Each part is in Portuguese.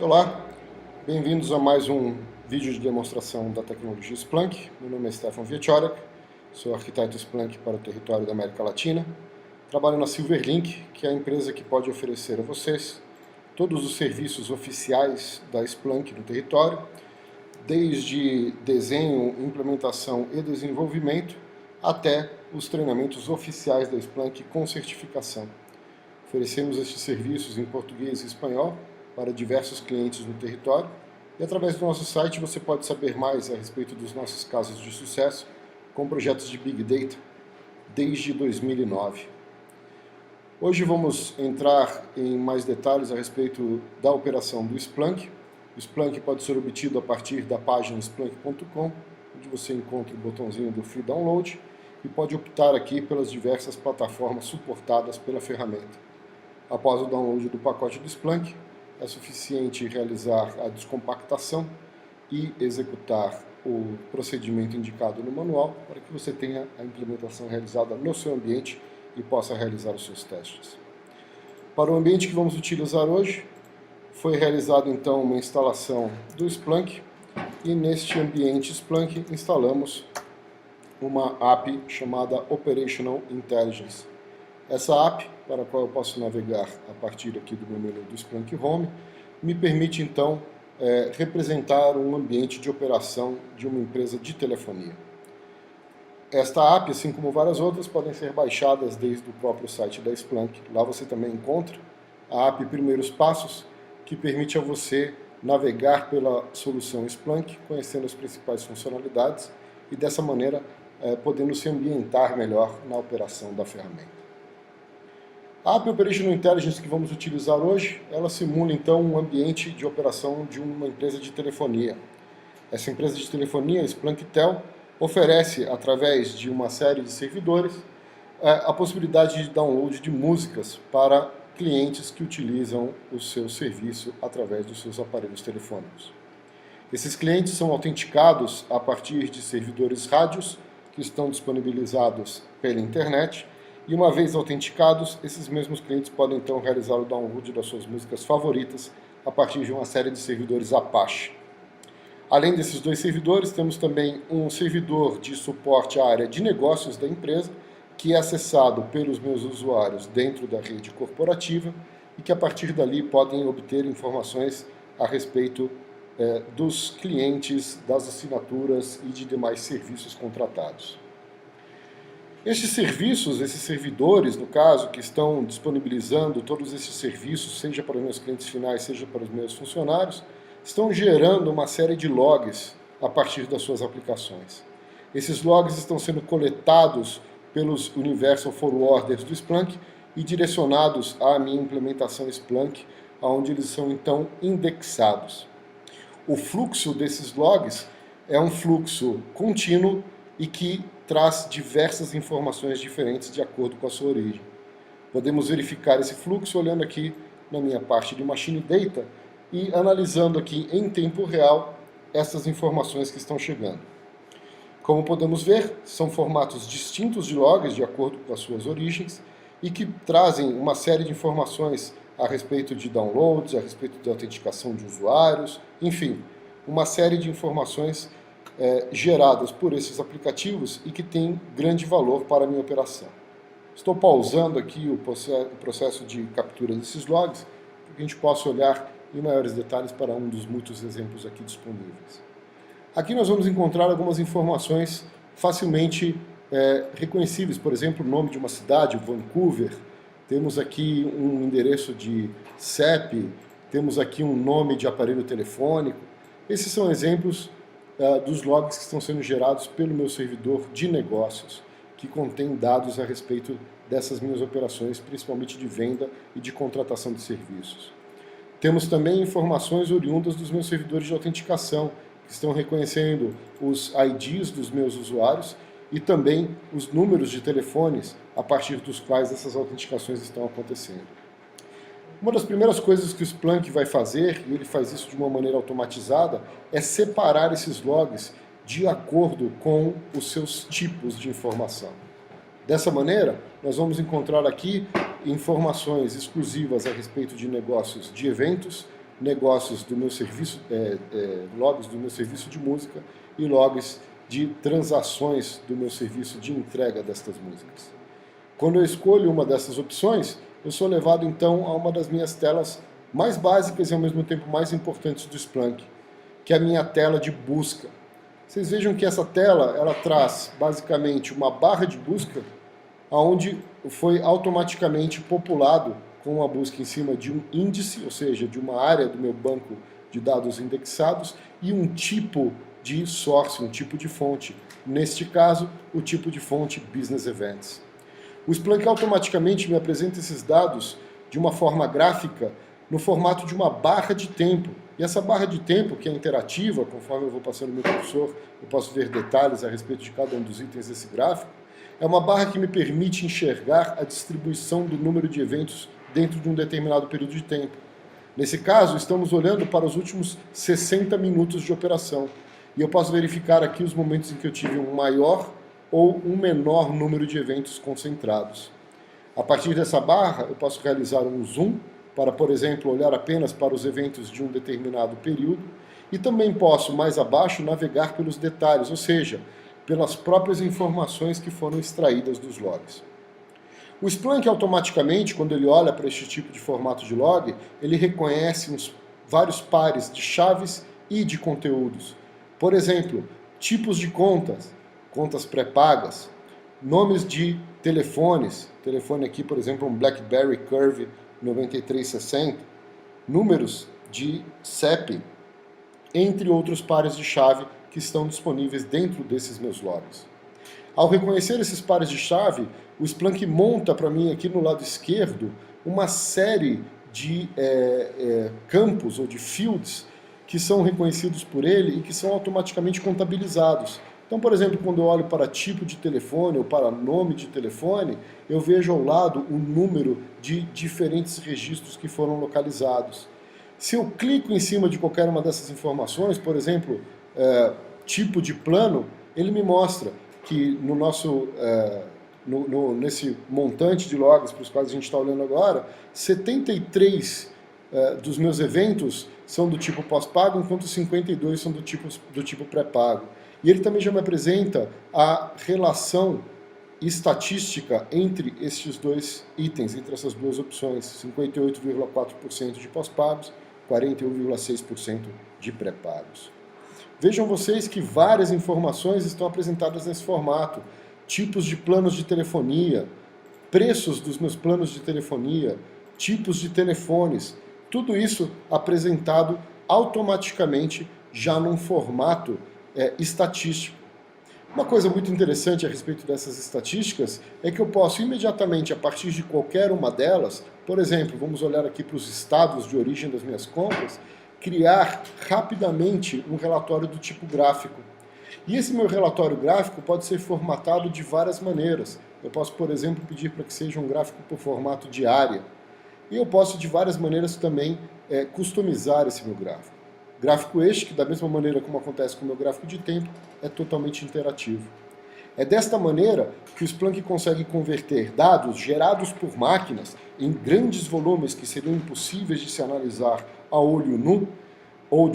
Olá, bem-vindos a mais um vídeo de demonstração da tecnologia Splunk. Meu nome é Stefan Wieczorek, sou arquiteto Splunk para o território da América Latina. Trabalho na Silverlink, que é a empresa que pode oferecer a vocês todos os serviços oficiais da Splunk no território, desde desenho, implementação e desenvolvimento, até os treinamentos oficiais da Splunk com certificação. Oferecemos estes serviços em português e espanhol para diversos clientes no território, e através do nosso site você pode saber mais a respeito dos nossos casos de sucesso com projetos de Big Data desde 2009. Hoje vamos entrar em mais detalhes a respeito da operação do Splunk. O Splunk pode ser obtido a partir da página splunk.com, onde você encontra o botãozinho do Free Download e pode optar aqui pelas diversas plataformas suportadas pela ferramenta. Após o download do pacote do Splunk, é suficiente realizar a descompactação e executar o procedimento indicado no manual para que você tenha a implementação realizada no seu ambiente e possa realizar os seus testes. Para o ambiente que vamos utilizar hoje, foi realizada então uma instalação do Splunk e neste ambiente Splunk instalamos uma app chamada Operational Intelligence. Essa app, para a qual eu posso navegar a partir aqui do meu menu do Splunk Home, me permite então representar um ambiente de operação de uma empresa de telefonia. Esta app, assim como várias outras, podem ser baixadas desde o próprio site da Splunk. Lá você também encontra a app Primeiros Passos, que permite a você navegar pela solução Splunk, conhecendo as principais funcionalidades e dessa maneira podendo se ambientar melhor na operação da ferramenta. A App Operational Intelligence que vamos utilizar hoje, ela simula então um ambiente de operação de uma empresa de telefonia. Essa empresa de telefonia, SplunkTel, oferece, através de uma série de servidores, a possibilidade de download de músicas para clientes que utilizam o seu serviço através dos seus aparelhos telefônicos. Esses clientes são autenticados a partir de servidores rádios que estão disponibilizados pela internet. E uma vez autenticados, esses mesmos clientes podem então realizar o download das suas músicas favoritas a partir de uma série de servidores Apache. Além desses dois servidores, temos também um servidor de suporte à área de negócios da empresa, que é acessado pelos meus usuários dentro da rede corporativa e que a partir dali podem obter informações a respeito dos clientes, das assinaturas e de demais serviços contratados. Estes serviços, esses servidores, no caso, que estão disponibilizando todos esses serviços, seja para os meus clientes finais, seja para os meus funcionários, estão gerando uma série de logs a partir das suas aplicações. Esses logs estão sendo coletados pelos Universal Forwarders do Splunk e direcionados à minha implementação Splunk, onde eles são então indexados. O fluxo desses logs é um fluxo contínuo e que traz diversas informações diferentes de acordo com a sua origem. Podemos verificar esse fluxo olhando aqui na minha parte de Machine Data e analisando aqui em tempo real essas informações que estão chegando. Como podemos ver, são formatos distintos de logs de acordo com as suas origens e que trazem uma série de informações a respeito de downloads, a respeito de autenticação de usuários, enfim, uma série de informações geradas por esses aplicativos e que tem grande valor para a minha operação. Estou pausando aqui o processo de captura desses logs para que a gente possa olhar em maiores detalhes para um dos muitos exemplos aqui disponíveis. Aqui nós vamos encontrar algumas informações facilmente reconhecíveis, por exemplo, o nome de uma cidade, Vancouver, temos aqui um endereço de CEP, temos aqui um nome de aparelho telefônico. Esses são exemplos dos logs que estão sendo gerados pelo meu servidor de negócios, que contém dados a respeito dessas minhas operações, principalmente de venda e de contratação de serviços. Temos também informações oriundas dos meus servidores de autenticação, que estão reconhecendo os IDs dos meus usuários e também os números de telefones a partir dos quais essas autenticações estão acontecendo. Uma das primeiras coisas que o Splunk vai fazer, e ele faz isso de uma maneira automatizada, é separar esses logs de acordo com os seus tipos de informação. Dessa maneira, nós vamos encontrar aqui informações exclusivas a respeito de negócios de eventos, negócios do meu serviço, logs do meu serviço de música e logs de transações do meu serviço de entrega destas músicas. Quando eu escolho uma dessas opções, eu sou levado então a uma das minhas telas mais básicas e ao mesmo tempo mais importantes do Splunk, que é a minha tela de busca. Vocês vejam que essa tela ela traz basicamente uma barra de busca onde foi automaticamente populado com uma busca em cima de um índice, ou seja, de uma área do meu banco de dados indexados e um tipo de source, um tipo de fonte. Neste caso, o tipo de fonte Business Events. O Splunk automaticamente me apresenta esses dados de uma forma gráfica no formato de uma barra de tempo. E essa barra de tempo, que é interativa, conforme eu vou passando no meu cursor, eu posso ver detalhes a respeito de cada um dos itens desse gráfico, é uma barra que me permite enxergar a distribuição do número de eventos dentro de um determinado período de tempo. Nesse caso, estamos olhando para os últimos 60 minutos de operação. E eu posso verificar aqui os momentos em que eu tive um maior ou um menor número de eventos concentrados. A partir dessa barra, eu posso realizar um zoom para, por exemplo, olhar apenas para os eventos de um determinado período, e também posso, mais abaixo, navegar pelos detalhes, ou seja, pelas próprias informações que foram extraídas dos logs. O Splunk automaticamente, quando ele olha para este tipo de formato de log, ele reconhece vários pares de chaves e de conteúdos. Por exemplo, tipos de contas, contas pré-pagas, nomes de telefones, telefone aqui, por exemplo, um BlackBerry Curve 9360, números de CEP, entre outros pares de chave que estão disponíveis dentro desses meus logs. Ao reconhecer esses pares de chave, o Splunk monta para mim aqui no lado esquerdo uma série de campos ou de fields que são reconhecidos por ele e que são automaticamente contabilizados. Então, por exemplo, quando eu olho para tipo de telefone ou para nome de telefone, eu vejo ao lado o número de diferentes registros que foram localizados. Se eu clico em cima de qualquer uma dessas informações, por exemplo, tipo de plano, ele me mostra que no nosso, nesse montante de logs para os quais a gente está olhando agora, 73 dos meus eventos são do tipo pós-pago, enquanto 52 são do tipo pré-pago. E ele também já me apresenta a relação estatística entre estes dois itens, entre essas duas opções, 58,4% de pós-pagos, 41,6% de pré-pagos. Vejam vocês que várias informações estão apresentadas nesse formato. Tipos de planos de telefonia, preços dos meus planos de telefonia, tipos de telefones, tudo isso apresentado automaticamente já num formato estatístico. Uma coisa muito interessante a respeito dessas estatísticas é que eu posso imediatamente, a partir de qualquer uma delas, por exemplo, vamos olhar aqui para os estados de origem das minhas compras, criar rapidamente um relatório do tipo gráfico. E esse meu relatório gráfico pode ser formatado de várias maneiras. Eu posso, por exemplo, pedir para que seja um gráfico por formato de área. E eu posso, de várias maneiras, também customizar esse meu gráfico. Gráfico este, que da mesma maneira como acontece com o meu gráfico de tempo, é totalmente interativo. É desta maneira que o Splunk consegue converter dados gerados por máquinas em grandes volumes que seriam impossíveis de se analisar a olho nu ou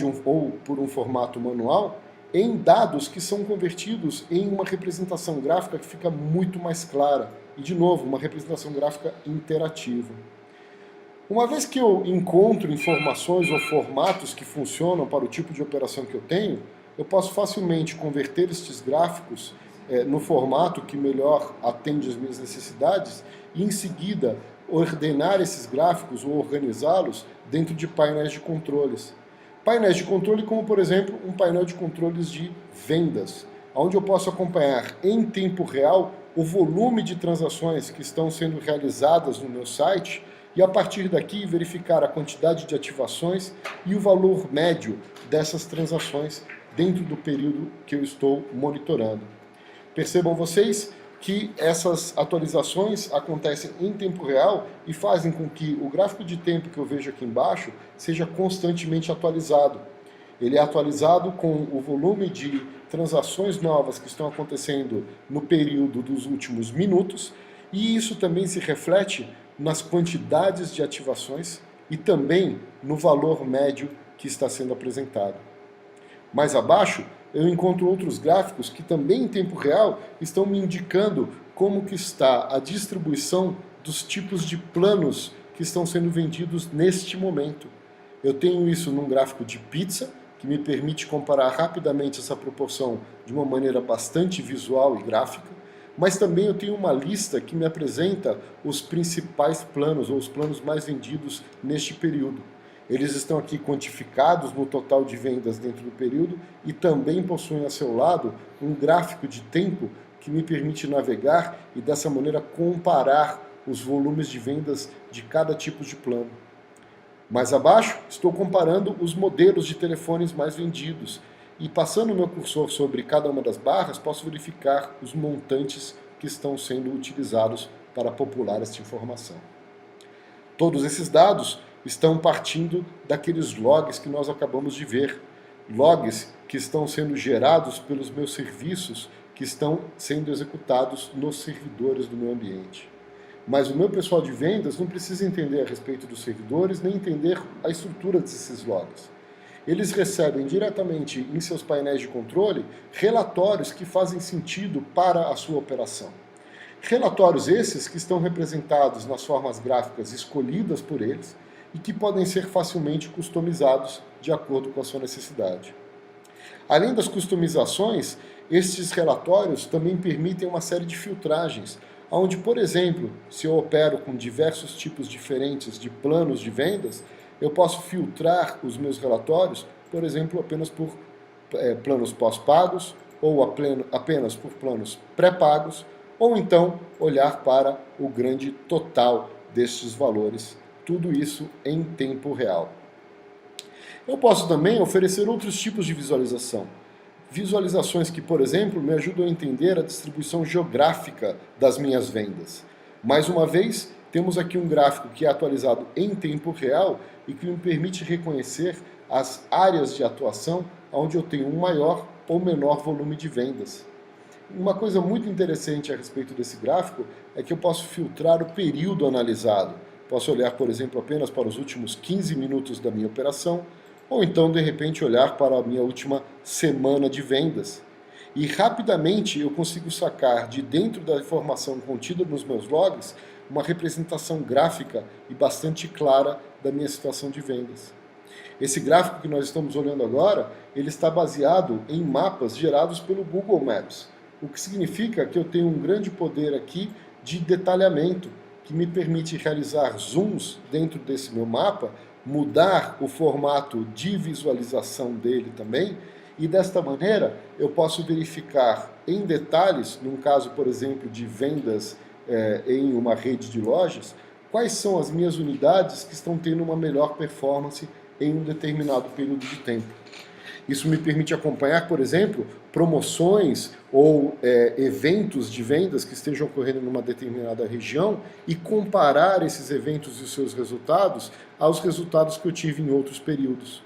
por um formato manual, em dados que são convertidos em uma representação gráfica que fica muito mais clara. E, de novo, uma representação gráfica interativa. Uma vez que eu encontro informações ou formatos que funcionam para o tipo de operação que eu tenho, eu posso facilmente converter estes gráficos no formato que melhor atende às minhas necessidades e, em seguida, ordenar esses gráficos ou organizá-los dentro de painéis de controles. Painéis de controle como, por exemplo, um painel de controles de vendas, onde eu posso acompanhar em tempo real o volume de transações que estão sendo realizadas no meu site e, a partir daqui, verificar a quantidade de ativações e o valor médio dessas transações dentro do período que eu estou monitorando. Percebam vocês que essas atualizações acontecem em tempo real e fazem com que o gráfico de tempo que eu vejo aqui embaixo seja constantemente atualizado. Ele é atualizado com o volume de transações novas que estão acontecendo no período dos últimos minutos, e isso também se reflete nas quantidades de ativações e também no valor médio que está sendo apresentado. Mais abaixo, eu encontro outros gráficos que também em tempo real estão me indicando como que está a distribuição dos tipos de planos que estão sendo vendidos neste momento. Eu tenho isso num gráfico de pizza, que me permite comparar rapidamente essa proporção de uma maneira bastante visual e gráfica, mas também eu tenho uma lista que me apresenta os principais planos, ou os planos mais vendidos neste período. Eles estão aqui quantificados no total de vendas dentro do período e também possuem a seu lado um gráfico de tempo que me permite navegar e dessa maneira comparar os volumes de vendas de cada tipo de plano. Mais abaixo, estou comparando os modelos de telefones mais vendidos e passando o meu cursor sobre cada uma das barras, posso verificar os montantes que estão sendo utilizados para popular esta informação. Todos esses dados estão partindo daqueles logs que nós acabamos de ver. Logs que estão sendo gerados pelos meus serviços que estão sendo executados nos servidores do meu ambiente. Mas o meu pessoal de vendas não precisa entender a respeito dos servidores, nem entender a estrutura desses logs. Eles recebem diretamente em seus painéis de controle relatórios que fazem sentido para a sua operação. Relatórios esses que estão representados nas formas gráficas escolhidas por eles e que podem ser facilmente customizados de acordo com a sua necessidade. Além das customizações, estes relatórios também permitem uma série de filtragens, onde, por exemplo, se eu opero com diversos tipos diferentes de planos de vendas, eu posso filtrar os meus relatórios, por exemplo, apenas por planos pós-pagos, ou apenas por planos pré-pagos, ou então olhar para o grande total destes valores, tudo isso em tempo real. Eu posso também oferecer outros tipos de visualização. Visualizações que, por exemplo, me ajudam a entender a distribuição geográfica das minhas vendas. Mais uma vez, temos aqui um gráfico que é atualizado em tempo real e que me permite reconhecer as áreas de atuação onde eu tenho um maior ou menor volume de vendas. Uma coisa muito interessante a respeito desse gráfico é que eu posso filtrar o período analisado. Posso olhar, por exemplo, apenas para os últimos 15 minutos da minha operação, ou então, de repente, olhar para a minha última semana de vendas. E rapidamente eu consigo sacar de dentro da informação contida nos meus logs uma representação gráfica e bastante clara da minha situação de vendas. Esse gráfico que nós estamos olhando agora, ele está baseado em mapas gerados pelo Google Maps, o que significa que eu tenho um grande poder aqui de detalhamento, que me permite realizar zooms dentro desse meu mapa, mudar o formato de visualização dele também, e desta maneira eu posso verificar em detalhes, num caso, por exemplo, de vendas em uma rede de lojas, quais são as minhas unidades que estão tendo uma melhor performance em um determinado período de tempo. Isso me permite acompanhar, por exemplo, promoções ou eventos de vendas que estejam ocorrendo numa determinada região e comparar esses eventos e os seus resultados aos resultados que eu tive em outros períodos.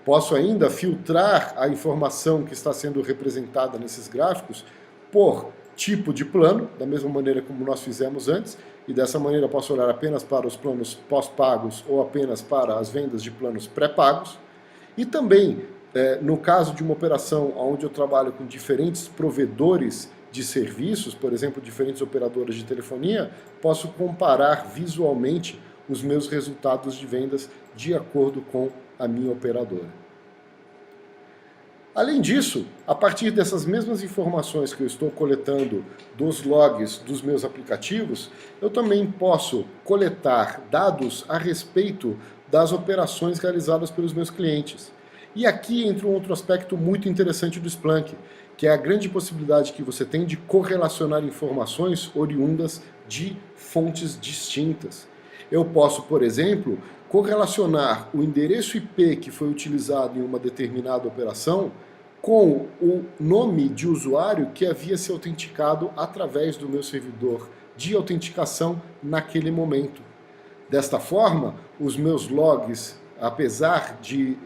Posso ainda filtrar a informação que está sendo representada nesses gráficos por tipo de plano, da mesma maneira como nós fizemos antes, e dessa maneira posso olhar apenas para os planos pós-pagos ou apenas para as vendas de planos pré-pagos, e também no caso de uma operação onde eu trabalho com diferentes provedores de serviços, por exemplo, diferentes operadoras de telefonia, posso comparar visualmente os meus resultados de vendas de acordo com a minha operadora. Além disso, a partir dessas mesmas informações que eu estou coletando dos logs dos meus aplicativos, eu também posso coletar dados a respeito das operações realizadas pelos meus clientes. E aqui entra um outro aspecto muito interessante do Splunk, que é a grande possibilidade que você tem de correlacionar informações oriundas de fontes distintas. Eu posso, por exemplo, correlacionar o endereço IP que foi utilizado em uma determinada operação com o nome de usuário que havia se autenticado através do meu servidor de autenticação naquele momento. Desta forma, os meus logs, apesar de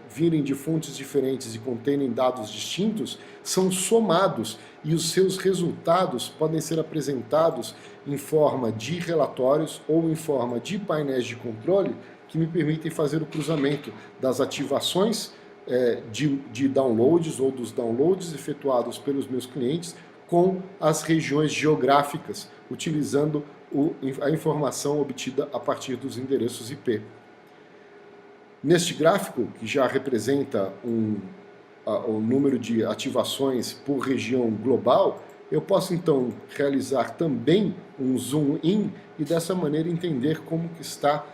virem de fontes diferentes e conterem dados distintos, são somados e os seus resultados podem ser apresentados em forma de relatórios ou em forma de painéis de controle que me permitem fazer o cruzamento das ativações de downloads ou dos downloads efetuados pelos meus clientes com as regiões geográficas, utilizando a informação obtida a partir dos endereços IP. Neste gráfico, que já representa o número de ativações por região global, eu posso então realizar também um zoom in e dessa maneira entender como que está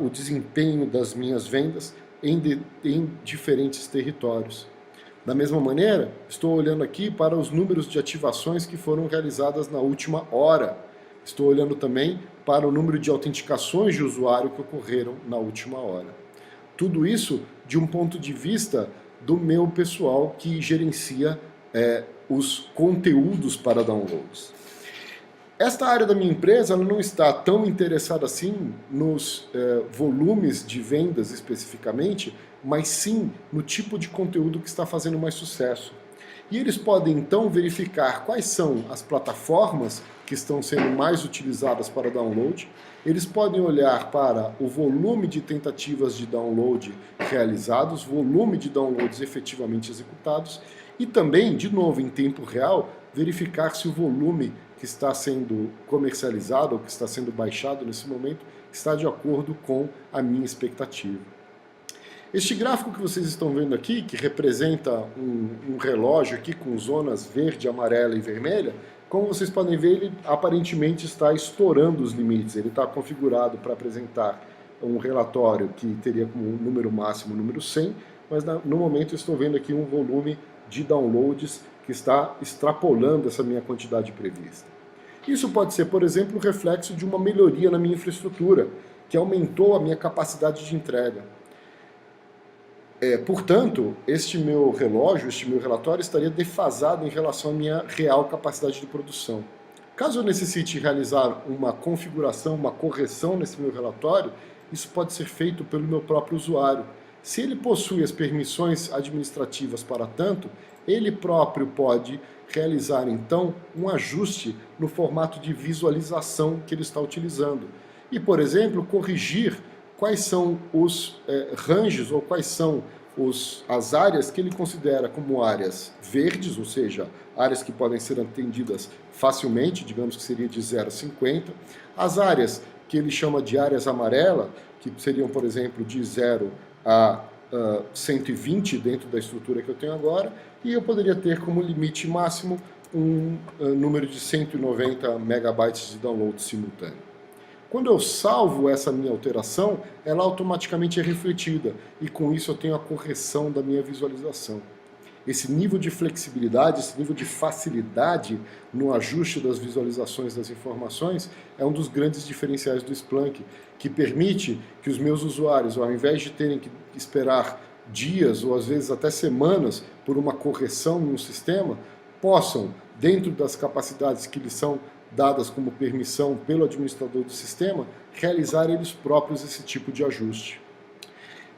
o desempenho das minhas vendas em diferentes territórios. Da mesma maneira, estou olhando aqui para os números de ativações que foram realizadas na última hora. Estou olhando também para o número de autenticações de usuário que ocorreram na última hora. Tudo isso de um ponto de vista do meu pessoal que gerencia os conteúdos para downloads. Esta área da minha empresa ela não está tão interessada assim nos volumes de vendas especificamente, mas sim no tipo de conteúdo que está fazendo mais sucesso. E eles podem então verificar quais são as plataformas que estão sendo mais utilizadas para download. Eles podem olhar para o volume de tentativas de download realizados, volume de downloads efetivamente executados e também, de novo, em tempo real, verificar se o volume que está sendo comercializado ou que está sendo baixado nesse momento está de acordo com a minha expectativa. Este gráfico que vocês estão vendo aqui, que representa um relógio aqui com zonas verde, amarela e vermelha, como vocês podem ver, ele aparentemente está estourando os limites. Ele está configurado para apresentar um relatório que teria como número máximo o número 100, mas no momento eu estou vendo aqui um volume de downloads que está extrapolando essa minha quantidade prevista. Isso pode ser, por exemplo, o reflexo de uma melhoria na minha infraestrutura, que aumentou a minha capacidade de entrega. Portanto, este meu relógio, este meu relatório estaria defasado em relação à minha real capacidade de produção. Caso eu necessite realizar uma configuração, uma correção nesse meu relatório, isso pode ser feito pelo meu próprio usuário. Se ele possui as permissões administrativas para tanto, ele próprio pode realizar então um ajuste no formato de visualização que ele está utilizando. E, por exemplo, corrigir quais são os ranges ou quais são as áreas que ele considera como áreas verdes, ou seja, áreas que podem ser atendidas facilmente, digamos que seria de 0 a 50, as áreas que ele chama de áreas amarelas, que seriam, por exemplo, de 0 a 120 dentro da estrutura que eu tenho agora, e eu poderia ter como limite máximo um número de 190 megabytes de download simultâneo. Quando eu salvo essa minha alteração, ela automaticamente é refletida, e com isso eu tenho a correção da minha visualização. Esse nível de flexibilidade, esse nível de facilidade no ajuste das visualizações das informações é um dos grandes diferenciais do Splunk, que permite que os meus usuários, ao invés de terem que esperar dias ou às vezes até semanas por uma correção em um sistema, possam, dentro das capacidades que lhes são dadas como permissão pelo administrador do sistema, realizar eles próprios esse tipo de ajuste.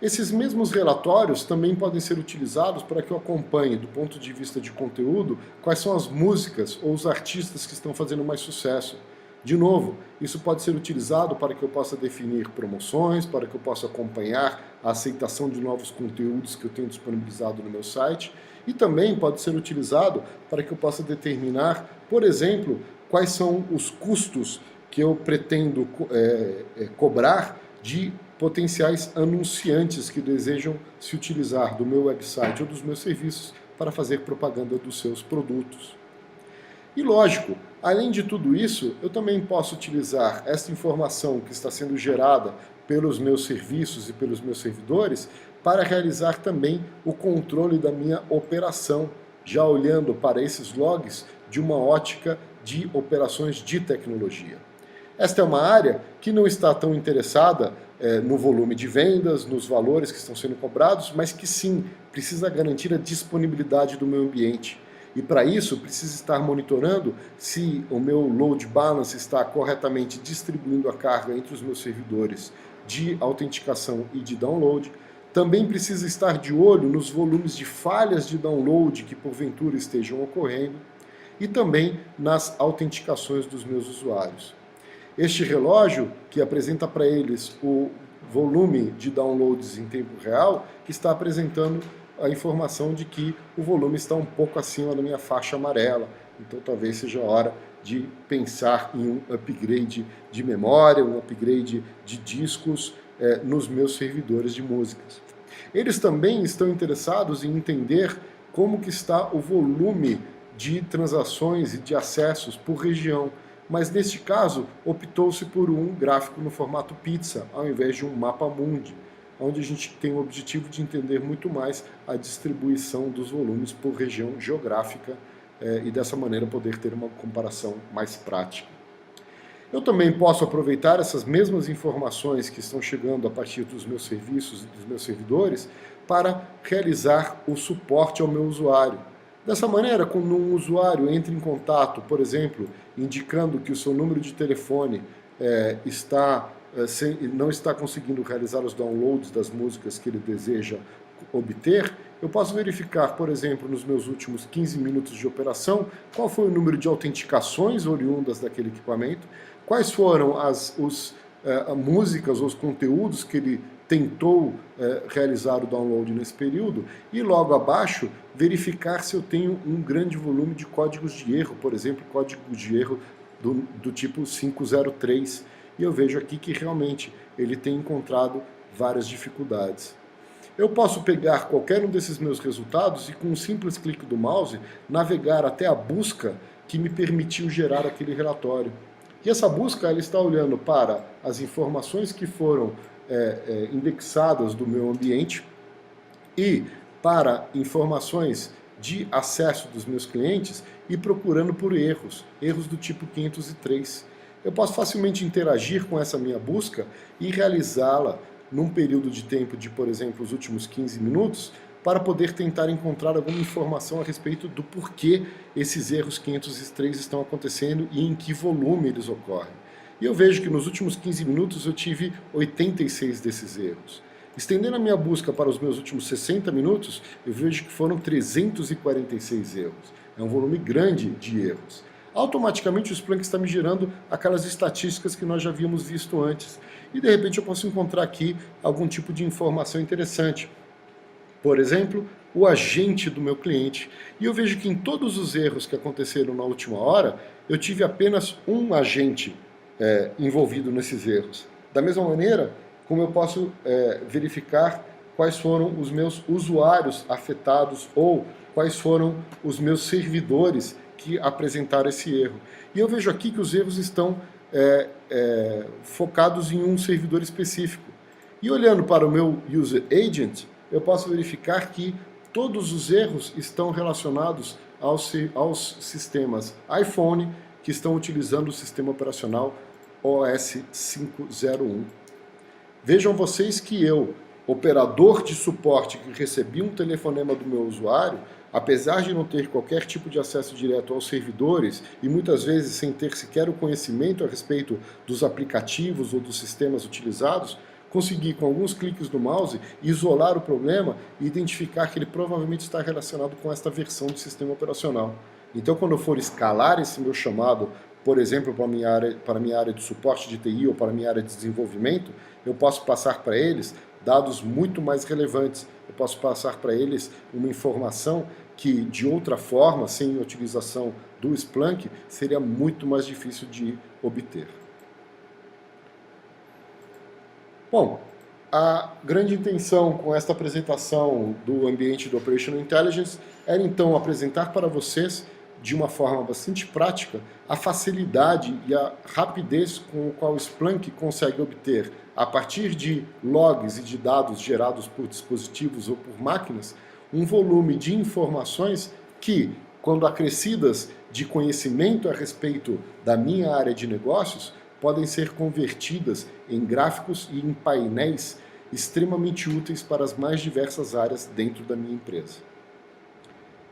Esses mesmos relatórios também podem ser utilizados para que eu acompanhe, do ponto de vista de conteúdo, quais são as músicas ou os artistas que estão fazendo mais sucesso. De novo, isso pode ser utilizado para que eu possa definir promoções, para que eu possa acompanhar a aceitação de novos conteúdos que eu tenho disponibilizado no meu site, e também pode ser utilizado para que eu possa determinar, por exemplo, quais são os custos que eu pretendo cobrar de potenciais anunciantes que desejam se utilizar do meu website ou dos meus serviços para fazer propaganda dos seus produtos. E lógico, além de tudo isso, eu também posso utilizar essa informação que está sendo gerada pelos meus serviços e pelos meus servidores para realizar também o controle da minha operação, já olhando para esses logs de uma ótica de operações de tecnologia. Esta é uma área que não está tão interessada no volume de vendas, nos valores que estão sendo cobrados, mas que sim, precisa garantir a disponibilidade do meu ambiente. E para isso, precisa estar monitorando se o meu load balance está corretamente distribuindo a carga entre os meus servidores de autenticação e de download. Também precisa estar de olho nos volumes de falhas de download que porventura estejam ocorrendo e também nas autenticações dos meus usuários. Este relógio, que apresenta para eles volume de downloads em tempo real que está apresentando a informação de que o volume está um pouco acima da minha faixa amarela. Então talvez seja a hora de pensar em um upgrade de memória, um upgrade de discos nos meus servidores de músicas. Eles também estão interessados em entender como que está o volume de transações e de acessos por região, mas neste caso optou-se por um gráfico no formato pizza, ao invés de um mapa mundi, onde a gente tem o objetivo de entender muito mais a distribuição dos volumes por região geográfica e dessa maneira poder ter uma comparação mais prática. Eu também posso aproveitar essas mesmas informações que estão chegando a partir dos meus serviços e dos meus servidores para realizar o suporte ao meu usuário. Dessa maneira, quando um usuário entra em contato, por exemplo, indicando que o seu número de telefone não está conseguindo realizar os downloads das músicas que ele deseja obter, eu posso verificar, por exemplo, nos meus últimos 15 minutos de operação, qual foi o número de autenticações oriundas daquele equipamento, quais foram as músicas ou os conteúdos que ele tentou realizar o download nesse período, e logo abaixo verificar se eu tenho um grande volume de códigos de erro, por exemplo, código de erro do tipo 503, e eu vejo aqui que realmente ele tem encontrado várias dificuldades. Eu posso pegar qualquer um desses meus resultados e com um simples clique do mouse navegar até a busca que me permitiu gerar aquele relatório. E essa busca ela está olhando para as informações que foram indexadas do meu ambiente e para informações de acesso dos meus clientes e procurando por erros do tipo 503. Eu posso facilmente interagir com essa minha busca e realizá-la num período de tempo de, por exemplo, os últimos 15 minutos, para poder tentar encontrar alguma informação a respeito do porquê esses erros 503 estão acontecendo e em que volume eles ocorrem. E eu vejo que nos últimos 15 minutos eu tive 86 desses erros. Estendendo a minha busca para os meus últimos 60 minutos, eu vejo que foram 346 erros. É um volume grande de erros. Automaticamente o Splunk está me gerando aquelas estatísticas que nós já havíamos visto antes. E de repente eu posso encontrar aqui algum tipo de informação interessante. Por exemplo, o agente do meu cliente. E eu vejo que em todos os erros que aconteceram na última hora, eu tive apenas um agente envolvido nesses erros. Da mesma maneira, como eu posso verificar quais foram os meus usuários afetados ou quais foram os meus servidores que apresentaram esse erro. E eu vejo aqui que os erros estão focados em um servidor específico. E olhando para o meu User Agent, eu posso verificar que todos os erros estão relacionados aos sistemas iPhone que estão utilizando o sistema operacional OS 5.0.1. Vejam vocês que eu, operador de suporte que recebi um telefonema do meu usuário, apesar de não ter qualquer tipo de acesso direto aos servidores e muitas vezes sem ter sequer o conhecimento a respeito dos aplicativos ou dos sistemas utilizados, consegui com alguns cliques do mouse isolar o problema e identificar que ele provavelmente está relacionado com esta versão do sistema operacional. Então quando eu for escalar esse meu chamado, por exemplo, para a minha área de suporte de TI ou para a minha área de desenvolvimento, eu posso passar para eles dados muito mais relevantes. Eu posso passar para eles uma informação que, de outra forma, sem a utilização do Splunk, seria muito mais difícil de obter. Bom, a grande intenção com esta apresentação do ambiente do Operational Intelligence era, então, apresentar para vocês, de uma forma bastante prática, a facilidade e a rapidez com a qual o Splunk consegue obter, a partir de logs e de dados gerados por dispositivos ou por máquinas, um volume de informações que, quando acrescidas de conhecimento a respeito da minha área de negócios, podem ser convertidas em gráficos e em painéis extremamente úteis para as mais diversas áreas dentro da minha empresa.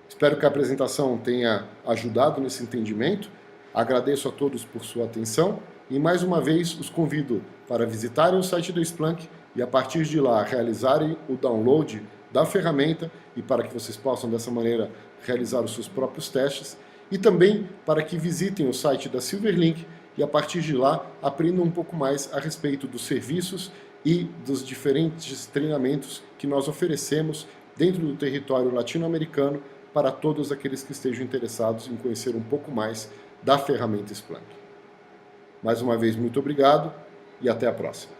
Espero que a apresentação tenha ajudado nesse entendimento. Agradeço a todos por sua atenção e mais uma vez os convido para visitarem o site do Splunk e a partir de lá realizarem o download da ferramenta e para que vocês possam dessa maneira realizar os seus próprios testes e também para que visitem o site da Silverlink e a partir de lá aprendam um pouco mais a respeito dos serviços e dos diferentes treinamentos que nós oferecemos dentro do território latino-americano para todos aqueles que estejam interessados em conhecer um pouco mais da ferramenta Splunk. Mais uma vez, muito obrigado e até a próxima.